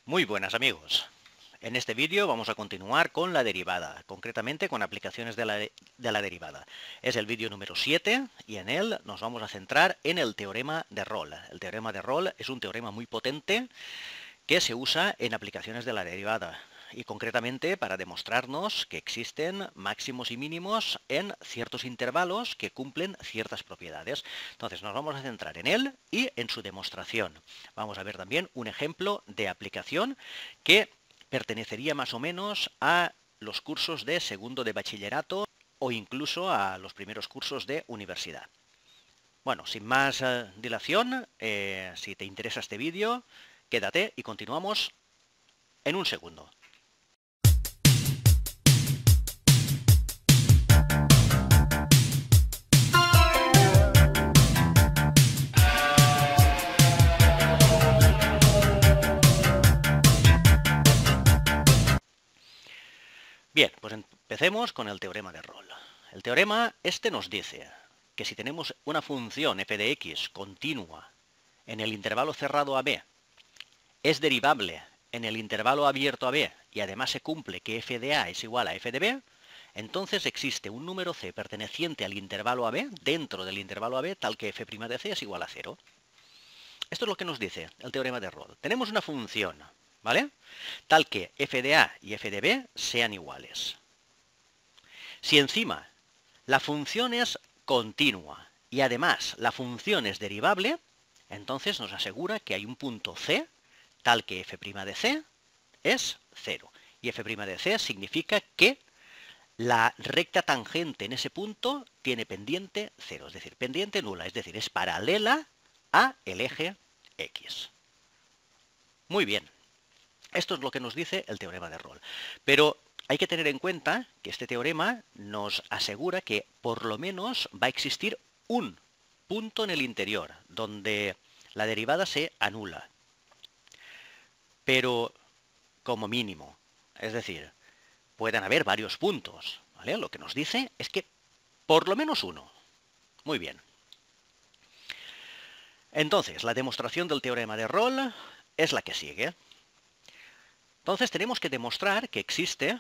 Muy buenas amigos. En este vídeo vamos a continuar con la derivada, concretamente con aplicaciones de la derivada. Es el vídeo número 7 y en él nos vamos a centrar en el teorema de Rolle. El teorema de Rolle es un teorema muy potente que se usa en aplicaciones de la derivada y concretamente para demostrarnos que existen máximos y mínimos en ciertos intervalos que cumplen ciertas propiedades. Entonces nos vamos a centrar en él y en su demostración. Vamos a ver también un ejemplo de aplicación que pertenecería más o menos a los cursos de segundo de bachillerato o incluso a los primeros cursos de universidad. Bueno, sin más dilación, si te interesa este vídeo, quédate y continuamos en un segundo. Bien, pues empecemos con el teorema de Rolle. El teorema este nos dice que si tenemos una función f de x continua en el intervalo cerrado a b, es derivable en el intervalo abierto a b y además se cumple que f de a es igual a f de b, entonces existe un número c perteneciente al intervalo ab, dentro del intervalo ab, tal que f' de c es igual a 0. Esto es lo que nos dice el teorema de Rolle. Tenemos una función, ¿vale? Tal que f de a y f de b sean iguales. Si encima la función es continua y además la función es derivable, entonces nos asegura que hay un punto c tal que f' de c es 0. Y f' de c significa que la recta tangente en ese punto tiene pendiente 0, es decir, pendiente nula, es decir, es paralela a el eje x. Muy bien, esto es lo que nos dice el teorema de Rolle. Pero hay que tener en cuenta que este teorema nos asegura que por lo menos va a existir un punto en el interior donde la derivada se anula, pero como mínimo. Es decir, pueden haber varios puntos, ¿vale? Lo que nos dice es que por lo menos uno. Muy bien. Entonces, la demostración del teorema de Rolle es la que sigue. Entonces tenemos que demostrar que existe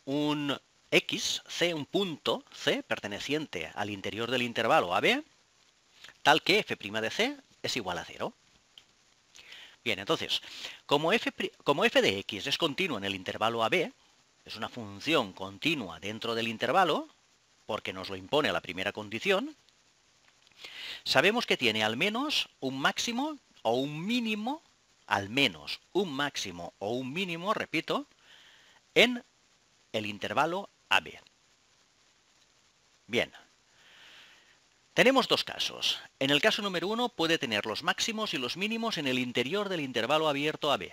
un x, c, un punto c perteneciente al interior del intervalo AB, tal que f' de c es igual a 0. Bien, entonces, como f de x es continuo en el intervalo AB, es una función continua dentro del intervalo, porque nos lo impone la primera condición, sabemos que tiene al menos un máximo o un mínimo, al menos un máximo o un mínimo, repito, en el intervalo AB. Bien. Tenemos dos casos. En el caso número 1 puede tener los máximos y los mínimos en el interior del intervalo abierto AB.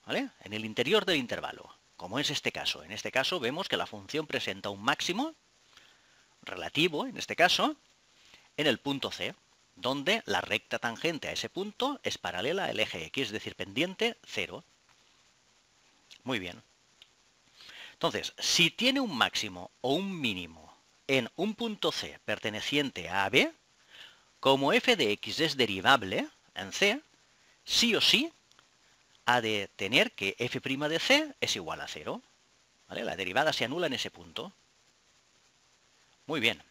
¿Vale? En el interior del intervalo, como es este caso. En este caso vemos que la función presenta un máximo relativo, en este caso, en el punto C, donde la recta tangente a ese punto es paralela al eje X, es decir, pendiente 0. Muy bien. Entonces, si tiene un máximo o un mínimo en un punto C perteneciente a AB, como f de x es derivable en C, sí o sí ha de tener que f' de C es igual a 0. ¿Vale? La derivada se anula en ese punto. Muy bien.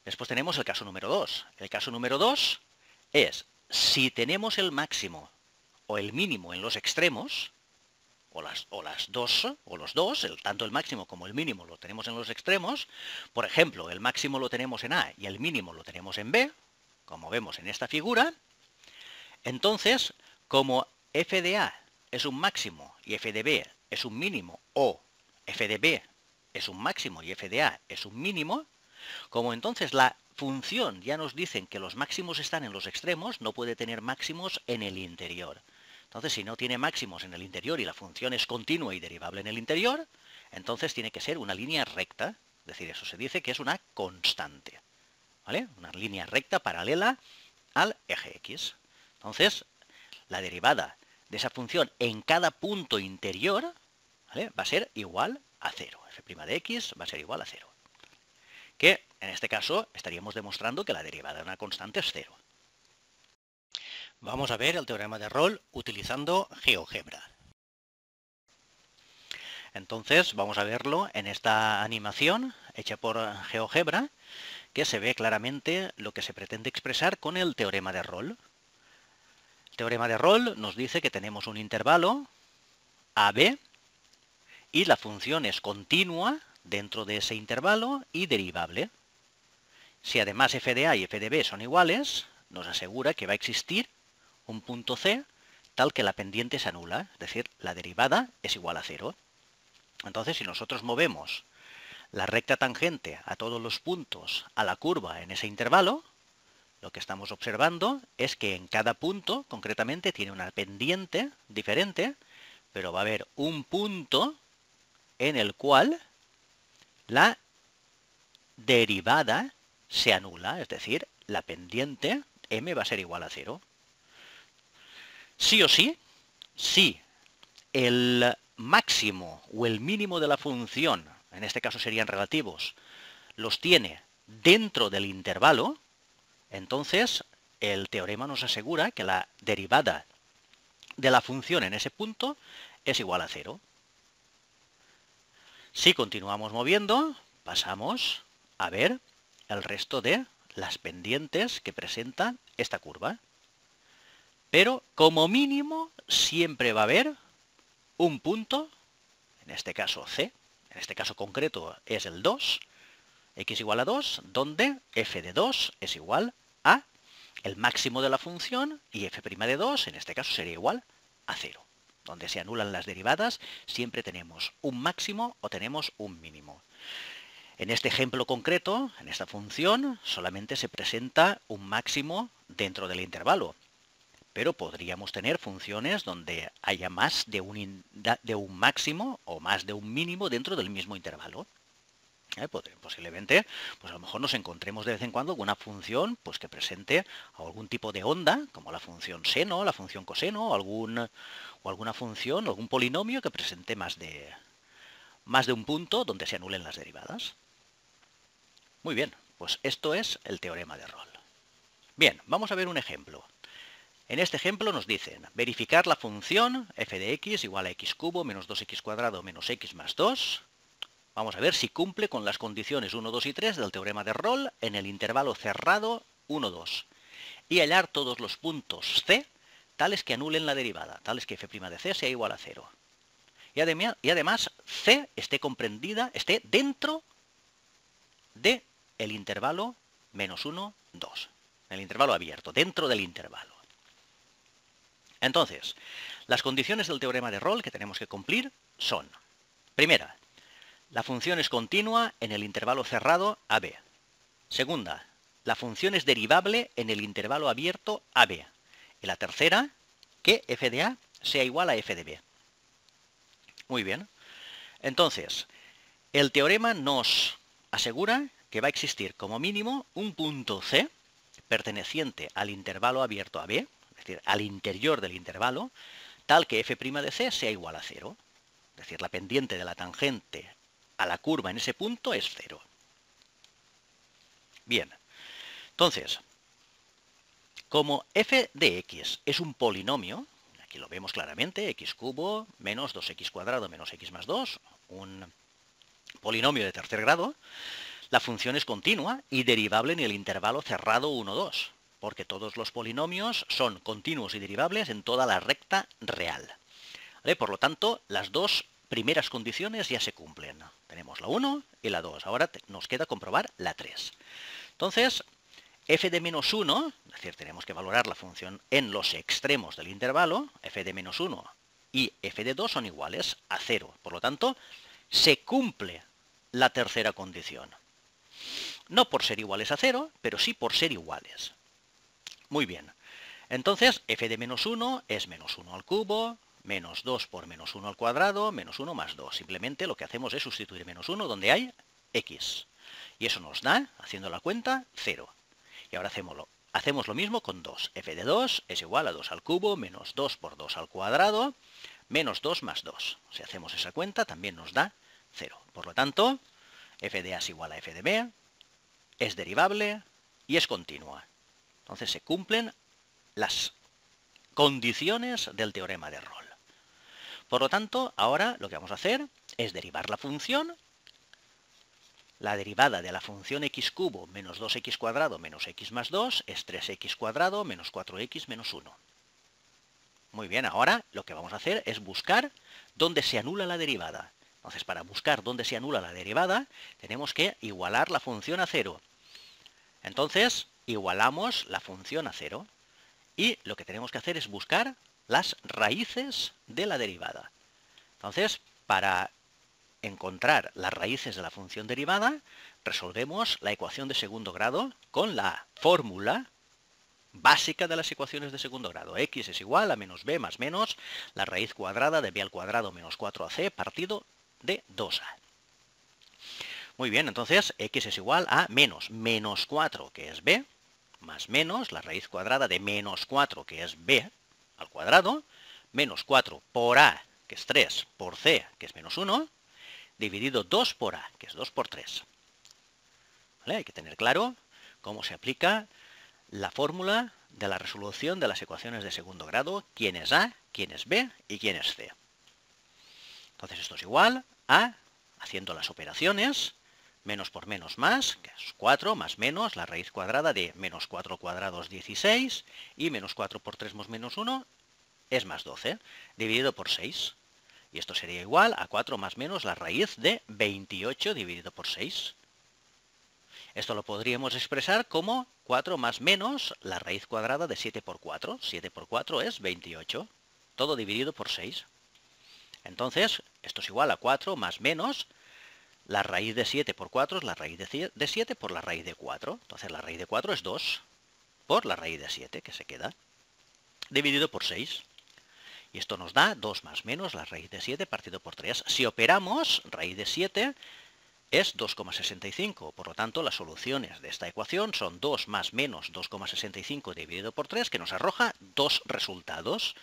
Después tenemos el caso número 2. El caso número 2 es si tenemos el máximo o el mínimo en los extremos, o los dos, tanto el máximo como el mínimo lo tenemos en los extremos. Por ejemplo, el máximo lo tenemos en A y el mínimo lo tenemos en B, como vemos en esta figura. Entonces, como f de A es un máximo y f de B es un mínimo, o f de B es un máximo y f de A es un mínimo, como entonces la función ya nos dicen que los máximos están en los extremos, no puede tener máximos en el interior. Entonces, si no tiene máximos en el interior y la función es continua y derivable en el interior, entonces tiene que ser una línea recta. Es decir, eso se dice que es una constante. ¿Vale? Una línea recta paralela al eje X. Entonces, la derivada de esa función en cada punto interior, ¿vale?, va a ser igual a 0. f' de x va a ser igual a 0. Que en este caso estaríamos demostrando que la derivada de una constante es 0. Vamos a ver el teorema de Rolle utilizando GeoGebra. Entonces vamos a verlo en esta animación hecha por GeoGebra, que se ve claramente lo que se pretende expresar con el teorema de Rolle. El teorema de Rolle nos dice que tenemos un intervalo AB y la función es continua dentro de ese intervalo y derivable. Si además f de A y f de B son iguales, nos asegura que va a existir un punto C tal que la pendiente se anula, es decir, la derivada es igual a 0. Entonces, si nosotros movemos la recta tangente a todos los puntos a la curva en ese intervalo, lo que estamos observando es que en cada punto, concretamente, tiene una pendiente diferente, pero va a haber un punto en el cual la derivada se anula, es decir, la pendiente m va a ser igual a 0. Sí o sí, si el máximo o el mínimo de la función, en este caso serían relativos, los tiene dentro del intervalo, entonces el teorema nos asegura que la derivada de la función en ese punto es igual a 0. Si continuamos moviendo, pasamos a ver el resto de las pendientes que presenta esta curva. Pero como mínimo siempre va a haber un punto, en este caso C, en este caso concreto es el 2, x igual a 2, donde f de 2 es igual a el máximo de la función y f' de 2, en este caso sería igual a 0. Donde se anulan las derivadas, siempre tenemos un máximo o tenemos un mínimo. En este ejemplo concreto, en esta función, solamente se presenta un máximo dentro del intervalo. Pero podríamos tener funciones donde haya más de un máximo o más de un mínimo dentro del mismo intervalo. Posiblemente, pues a lo mejor nos encontremos de vez en cuando alguna función pues, que presente algún tipo de onda, como la función seno, la función coseno, o alguna función, algún polinomio que presente más de un punto donde se anulen las derivadas. Muy bien, pues esto es el teorema de Rolle. Bien, vamos a ver un ejemplo. En este ejemplo nos dicen verificar la función f de x igual a x cubo menos 2x cuadrado menos x más 2. Vamos a ver si cumple con las condiciones 1, 2 y 3 del teorema de Rolle en el intervalo cerrado 1, 2. Y hallar todos los puntos C tales que anulen la derivada, tales que f' de C sea igual a 0. Y además C esté dentro del intervalo menos 1, 2. El intervalo abierto, dentro del intervalo. Entonces, las condiciones del teorema de Rolle que tenemos que cumplir son: primera, la función es continua en el intervalo cerrado AB. Segunda, la función es derivable en el intervalo abierto AB. Y la tercera, que f de A sea igual a f de B. Muy bien. Entonces, el teorema nos asegura que va a existir como mínimo un punto C perteneciente al intervalo abierto AB, es decir, al interior del intervalo, tal que f' de C sea igual a 0. Es decir, la pendiente de la tangente a la curva en ese punto es 0. Bien, entonces, como f de x es un polinomio, aquí lo vemos claramente, x cubo menos 2x cuadrado menos x más 2, un polinomio de tercer grado, la función es continua y derivable en el intervalo cerrado 1, 2, porque todos los polinomios son continuos y derivables en toda la recta real. ¿Vale? Por lo tanto, las dos primeras condiciones ya se cumplen. Tenemos la 1 y la 2. Ahora nos queda comprobar la 3. Entonces, f de menos 1, es decir, tenemos que valorar la función en los extremos del intervalo, f de menos 1 y f de 2 son iguales a 0. Por lo tanto, se cumple la tercera condición. No por ser iguales a 0, pero sí por ser iguales. Muy bien. Entonces, f de menos 1 es menos 1 al cubo, menos 2 por menos 1 al cuadrado, menos 1 más 2. Simplemente lo que hacemos es sustituir menos 1 donde hay x. Y eso nos da, haciendo la cuenta, 0. Y ahora hacemos lo mismo con 2. f de 2 es igual a 2 al cubo, menos 2 por 2 al cuadrado, menos 2 más 2. Si hacemos esa cuenta, también nos da 0. Por lo tanto, f de A es igual a f de B, es derivable y es continua. Entonces se cumplen las condiciones del teorema de Rolle. Por lo tanto, ahora lo que vamos a hacer es derivar la función. La derivada de la función x cubo menos 2x cuadrado menos x más 2 es 3x cuadrado menos 4x menos 1. Muy bien, ahora lo que vamos a hacer es buscar dónde se anula la derivada. Entonces, para buscar dónde se anula la derivada, tenemos que igualar la función a 0. Entonces, igualamos la función a 0. Y lo que tenemos que hacer es buscar las raíces de la derivada. Entonces, para encontrar las raíces de la función derivada, resolvemos la ecuación de segundo grado con la fórmula básica de las ecuaciones de segundo grado. X es igual a menos b más menos la raíz cuadrada de b al cuadrado menos 4ac partido de 2a. Muy bien, entonces x es igual a menos 4, que es b, más menos la raíz cuadrada de menos 4, que es b, al cuadrado, menos 4 por a, que es 3, por c, que es menos 1, dividido 2 por a, que es 2 por 3. ¿Vale? Hay que tener claro cómo se aplica la fórmula de la resolución de las ecuaciones de segundo grado, quién es a, quién es b y quién es c. Entonces esto es igual a, haciendo las operaciones, menos por menos más, que es 4, más menos la raíz cuadrada de menos 4 cuadrados 16, y menos 4 por 3 más menos 1 es más 12, dividido por 6. Y esto sería igual a 4 más menos la raíz de 28 dividido por 6. Esto lo podríamos expresar como 4 más menos la raíz cuadrada de 7 por 4. 7 por 4 es 28, todo dividido por 6. Entonces, esto es igual a 4 más menos la raíz de 7 por 4 es la raíz de 7 por la raíz de 4. Entonces la raíz de 4 es 2 por la raíz de 7, que se queda, dividido por 6. Y esto nos da 2 más menos la raíz de 7 partido por 3. Si operamos, raíz de 7 es 2,65. Por lo tanto, las soluciones de esta ecuación son 2 más menos 2,65 dividido por 3, que nos arroja dos resultados.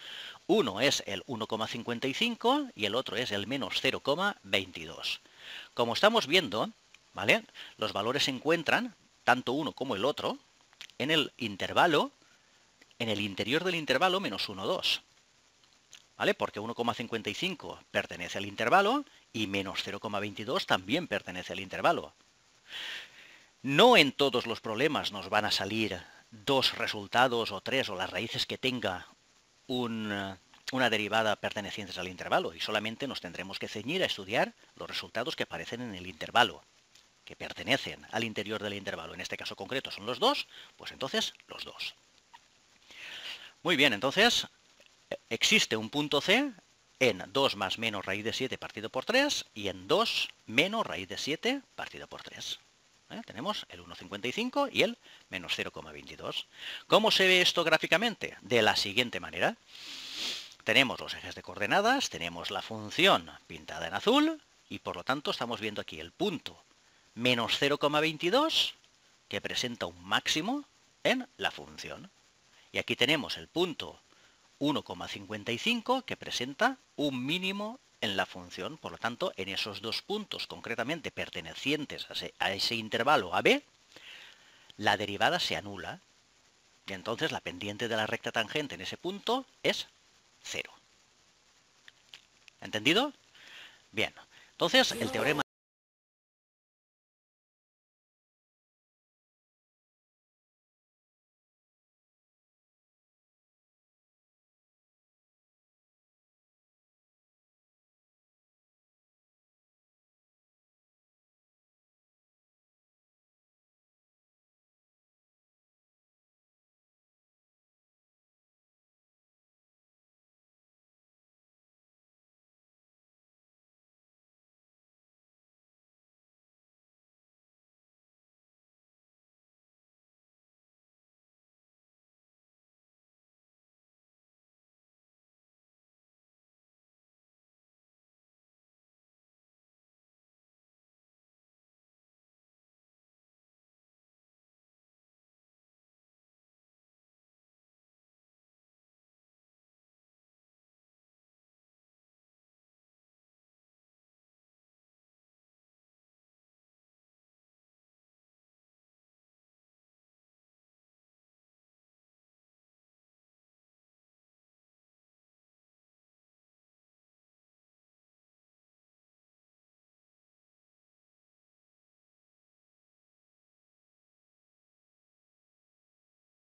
Uno es el 1,55 y el otro es el menos 0,22. Como estamos viendo, ¿vale?, los valores se encuentran, tanto uno como el otro, en el intervalo, en el interior del intervalo menos 1, 2. ¿Vale? Porque 1,55 pertenece al intervalo y menos 0,22 también pertenece al intervalo. No en todos los problemas nos van a salir dos resultados o tres o las raíces que tenga una derivada pertenecientes al intervalo, y solamente nos tendremos que ceñir a estudiar los resultados que aparecen en el intervalo, que pertenecen al interior del intervalo. En este caso concreto son los dos, pues entonces los dos. Muy bien, entonces existe un punto C en 2 más menos raíz de 7 partido por 3 y en 2 menos raíz de 7 partido por 3. Tenemos el 1,55 y el menos 0,22. ¿Cómo se ve esto gráficamente? De la siguiente manera. Tenemos los ejes de coordenadas, tenemos la función pintada en azul y por lo tanto estamos viendo aquí el punto menos 0,22 que presenta un máximo en la función. Y aquí tenemos el punto 1,55 que presenta un mínimo en la función. Por lo tanto, en esos dos puntos concretamente pertenecientes a ese intervalo AB, la derivada se anula. Y entonces la pendiente de la recta tangente en ese punto es 0. ¿Entendido? Bien. Entonces, el teorema